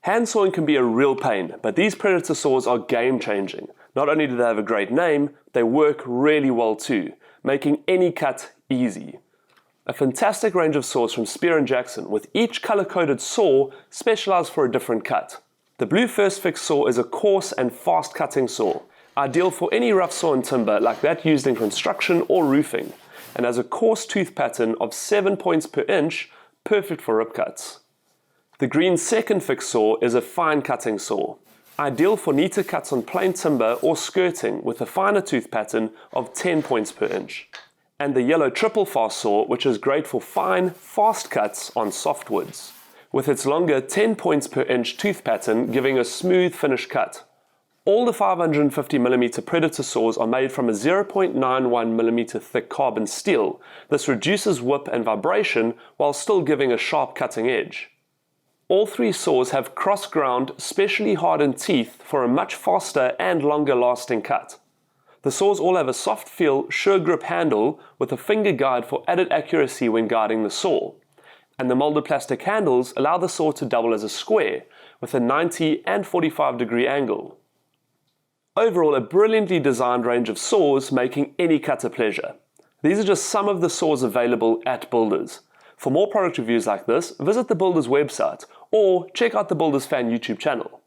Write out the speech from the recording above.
Hand sawing can be a real pain, but these Predator saws are game-changing. Not only do they have a great name, they work really well too, making any cut easy. A fantastic range of saws from Spear & Jackson, with each color-coded saw specialized for a different cut. The blue First Fix saw is a coarse and fast-cutting saw, ideal for any rough saw in timber like that used in construction or roofing, and has a coarse tooth pattern of 7 points per inch, perfect for rip cuts. The green Second Fix saw is a fine cutting saw, ideal for neater cuts on plain timber or skirting with a finer tooth pattern of 10 points per inch. And the yellow Triple Fast saw, which is great for fine, fast cuts on softwoods, with its longer 10 points per inch tooth pattern giving a smooth finish cut. All the 550mm Predator saws are made from a 0.91mm thick carbon steel. This reduces whip and vibration while still giving a sharp cutting edge. All three saws have cross-ground, specially hardened teeth for a much faster and longer lasting cut. The saws all have a soft feel, sure grip handle with a finger guide for added accuracy when guiding the saw. And the molded plastic handles allow the saw to double as a square with a 90 and 45 degree angle. Overall, a brilliantly designed range of saws making any cut a pleasure. These are just some of the saws available at Builders. For more product reviews like this, visit the Builders website or check out the Builders Fan YouTube channel.